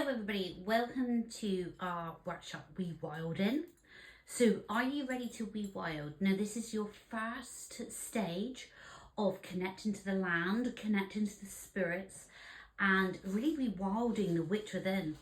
Hello everybody, welcome to our workshop Rewilding. So are you ready to rewild? Now this is your first stage of connecting to the land, connecting to the spirits and really rewilding the witch within.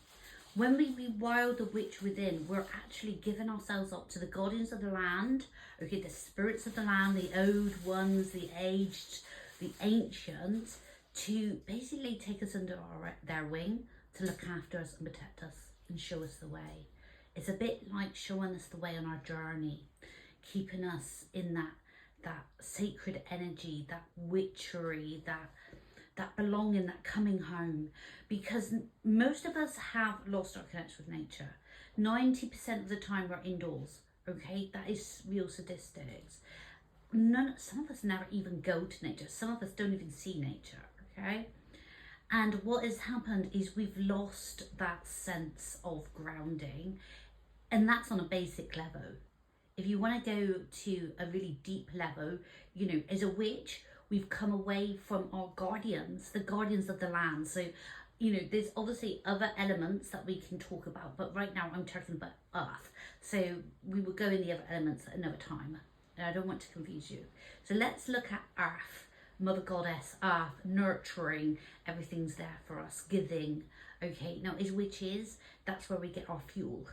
When we rewild the witch within, we're actually giving ourselves up to the guardians of the land, okay, the spirits of the land, the old ones, the aged, the ancient, to basically take us under their wing, to look after us and protect us and show us the way. It's a bit like showing us the way on our journey, keeping us in that sacred energy, that witchery, that belonging, that coming home. Because most of us have lost our connection with nature. 90% of the time we're indoors, okay? That is real statistics. Some of us never even go to nature. Some of us don't even see nature, okay? And what has happened is we've lost that sense of grounding, and that's on a basic level. If you want to go to a really deep level, you know, as a witch, we've come away from our guardians, the guardians of the land. So, you know, there's obviously other elements that we can talk about, but right now I'm talking about earth. So we will go in the other elements at another time. And I don't want to confuse you. So let's look at earth. Mother Goddess, earth, nurturing, everything's there for us, giving. Okay, now as witches, that's where we get our fuel.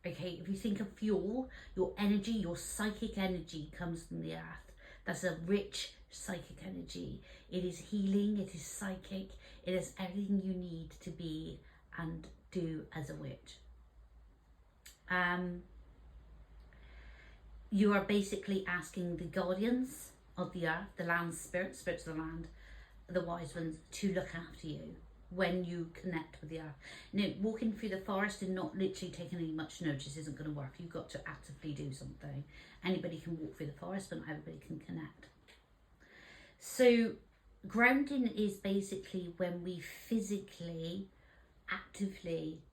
Okay, if you think of fuel, your energy, your psychic energy comes from the earth. That's a rich psychic energy. It is healing, it is psychic, it is everything you need to be and do as a witch. You are basically asking the guardians of the earth, the land spirits of the land, the wise ones, to look after you when you connect with the earth. Now, walking through the forest and not literally taking any much notice isn't going to work. You've got to actively do something. Anybody can walk through the forest, but not everybody can connect. So grounding is basically when we physically, actively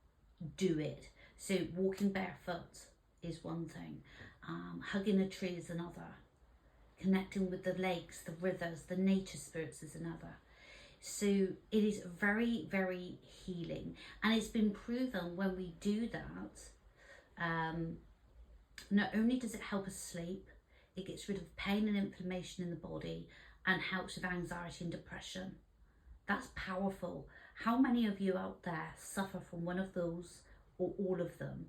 do it. So walking barefoot is one thing. Hugging a tree is another. Connecting with the lakes, the rivers, the nature spirits is another. So it is very, very healing. And it's been proven when we do that, not only does it help us sleep, it gets rid of pain and inflammation in the body and helps with anxiety and depression. That's powerful. How many of you out there suffer from one of those or all of them?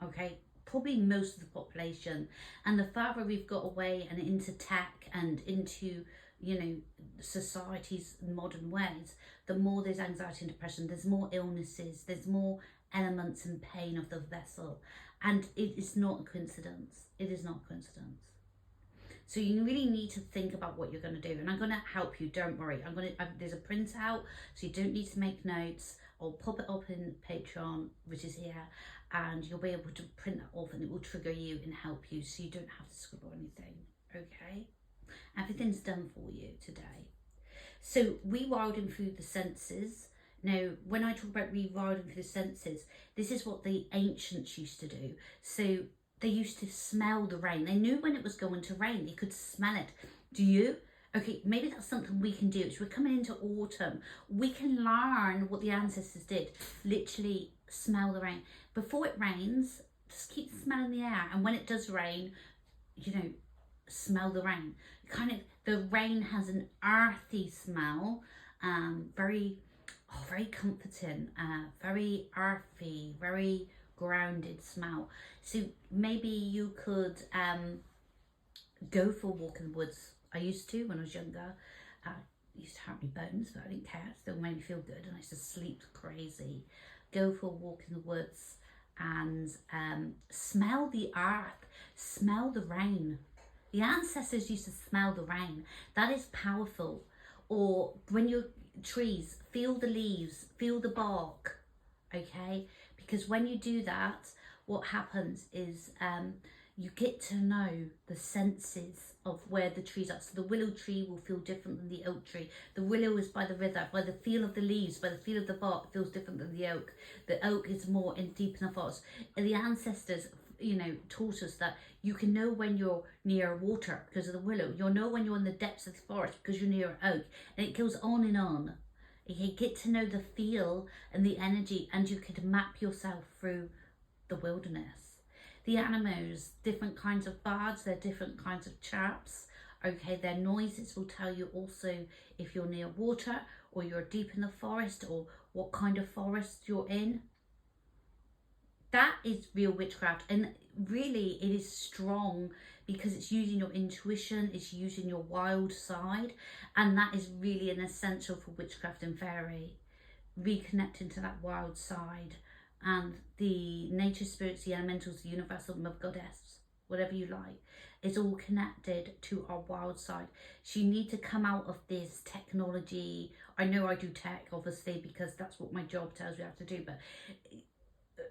Okay. Probably most of the population. And the further we've got away and into tech and into, you know, society's modern ways, the more there's anxiety and depression, there's more illnesses, there's more elements and pain of the vessel. And it is not a coincidence. It is not a coincidence. So you really need to think about what you're going to do. And I'm going to help you, don't worry. There's a printout, so you don't need to make notes. I'll pop it up in Patreon, which is here, and you'll be able to print that off and it will trigger you and help you, so you don't have to scribble anything, okay? Everything's done for you today. So rewilding through the senses. Now, when I talk about rewilding through the senses, this is what the ancients used to do. So they used to smell the rain. They knew when it was going to rain. They could smell it. Do you? Okay, maybe that's something we can do. As we're coming into autumn, we can learn what the ancestors did. Literally smell the rain. Before it rains, just keep smelling the air. And when it does rain, you know, smell the rain. The rain has an earthy smell, very comforting, very earthy, very grounded smell. So maybe you could go for a walk in the woods. I used to when I was younger. It used to hurt my bones, but I didn't care. It still made me feel good, and I used to sleep crazy. Go for a walk in the woods and smell the earth, smell the rain. The ancestors used to smell the rain. That is powerful. Or when you're trees, feel the leaves, feel the bark, okay? Because when you do that, what happens is you get to know the senses of where the trees are. So the willow tree will feel different than the oak tree. The willow is by the river, by the feel of the leaves, by the feel of the bark, it feels different than the oak. The oak is more in deep in the forest. And the ancestors, you know, taught us that you can know when you're near water because of the willow. You'll know when you're in the depths of the forest because you're near oak. And it goes on and on. Okay, get to know the feel and the energy, and you could map yourself through the wilderness. The animals, different kinds of birds, they're different kinds of chirps. Okay, their noises will tell you also if you're near water or you're deep in the forest or what kind of forest you're in. That is real witchcraft, and really it is strong because it's using your intuition, it's using your wild side, and that is really an essential for witchcraft and fairy. Reconnecting to that wild side and the nature spirits, the elementals, the universal mother goddess, whatever you like, it's all connected to our wild side. So you need to come out of this technology. I know I do tech obviously because that's what my job tells me I have to do, but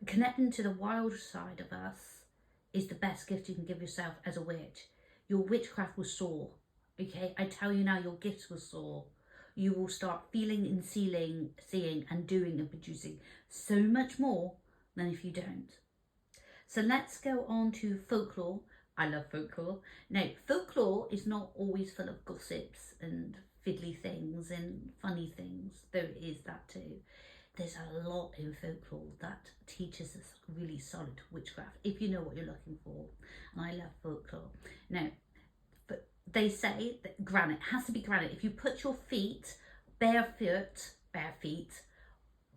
connecting to the wild side of us is the best gift you can give yourself as a witch. Your witchcraft will soar. Okay, I tell you now, your gifts will soar. You will start feeling and seeing and doing and producing so much more than if you don't. So let's go on to folklore. I love folklore. Now, folklore is not always full of gossips and fiddly things and funny things, though it is that too. There's a lot in folklore that teaches us really solid witchcraft, if you know what you're looking for. And I love folklore. Now, but they say that granite has to be granite. If you put your feet, bare feet,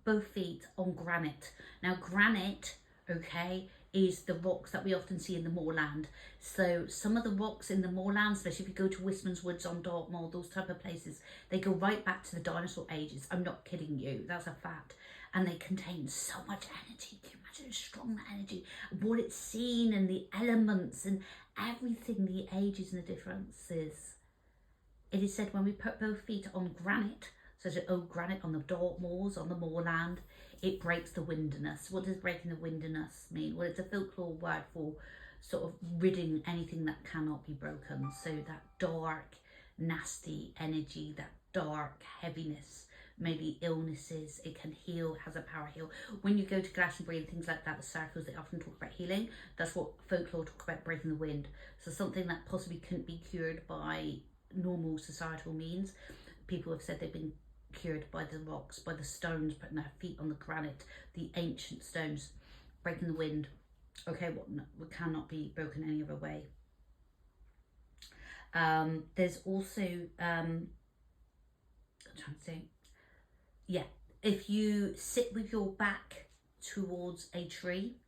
both feet on granite. Now, granite, okay, is the rocks that we often see in the moorland. So some of the rocks in the moorland, especially if you go to Wistman's Woods on Dartmoor, those type of places, they go right back to the dinosaur ages. I'm not kidding you, that's a fact. And they contain so much energy. Can you imagine how strong that energy, what it's seen, and the elements and everything, the ages and the differences. It is said when we put both feet on granite, such as old granite on the Dartmoors, on the moorland, it breaks the windiness. What does breaking the windiness mean? Well, it's a folklore word for sort of ridding anything that cannot be broken. So that dark, nasty energy, that dark heaviness, maybe illnesses, it can heal, has a power to heal. When you go to Glastonbury and things like that, the circles, they often talk about healing. That's what folklore talk about, breaking the wind. So something that possibly couldn't be cured by normal societal means. People have said they've been cured by the rocks, by the stones, putting their feet on the granite, the ancient stones, breaking the wind. Okay, what cannot be broken any other way. There's also I'm trying to think. Yeah, if you sit with your back towards a tree,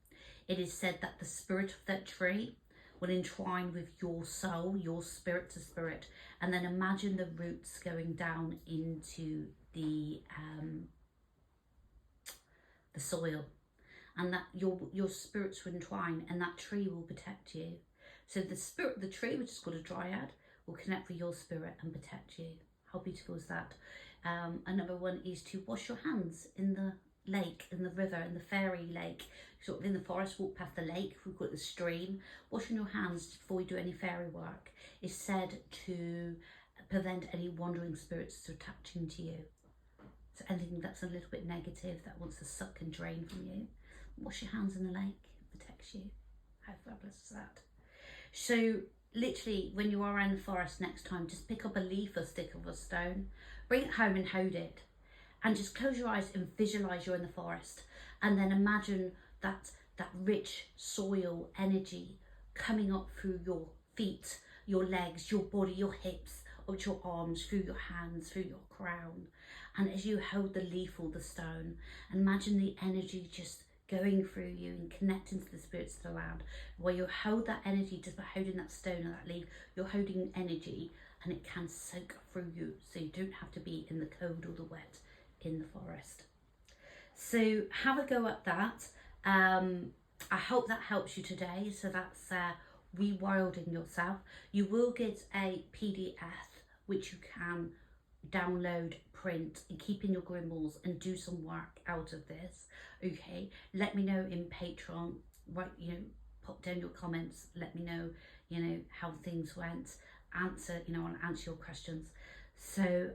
it is said that the spirit of that tree will entwine with your soul, your spirit to spirit, and then imagine the roots going down into the soil, and that your spirits will entwine, and that tree will protect you. So the spirit of the tree, which is called a dryad, will connect with your spirit and protect you. How beautiful is that? Another one is to wash your hands in the lake, in the river, in the fairy lake, sort of in the forest, walk past the lake, we've got the stream. Washing your hands before you do any fairy work is said to prevent any wandering spirits from attaching to you. So anything that's a little bit negative that wants to suck and drain from you, wash your hands in the lake, it protects you. How fabulous is that? So literally, when you are in the forest next time, just pick up a leaf or stick of a stone, bring it home and hold it, and just close your eyes and visualize you're in the forest, and then imagine that rich soil energy coming up through your feet, your legs, your body, your hips, up your arms, through your hands, through your crown. And as you hold the leaf or the stone, imagine the energy just going through you and connecting to the spirits of the land. Where you hold that energy just by holding that stone or that leaf, you're holding energy, and it can soak through you, so you don't have to be in the cold or the wet in the forest. So have a go at that. I hope that helps you today. So that's Rewilding yourself. You will get a PDF which you can download, print, and keep in your grimoires and do some work out of this. Okay, let me know in Patreon, right, pop down your comments, let me know, how things went, I'll answer your questions. So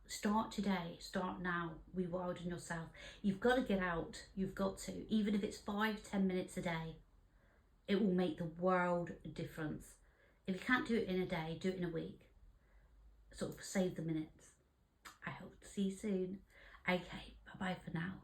start today, start now, rewilding yourself. You've got to get out, you've got to, even if it's 5-10 minutes a day, it will make the world a difference. If you can't do it in a day, do it in a week. Sort of save the minutes. I hope to see you soon. Okay, bye bye for now.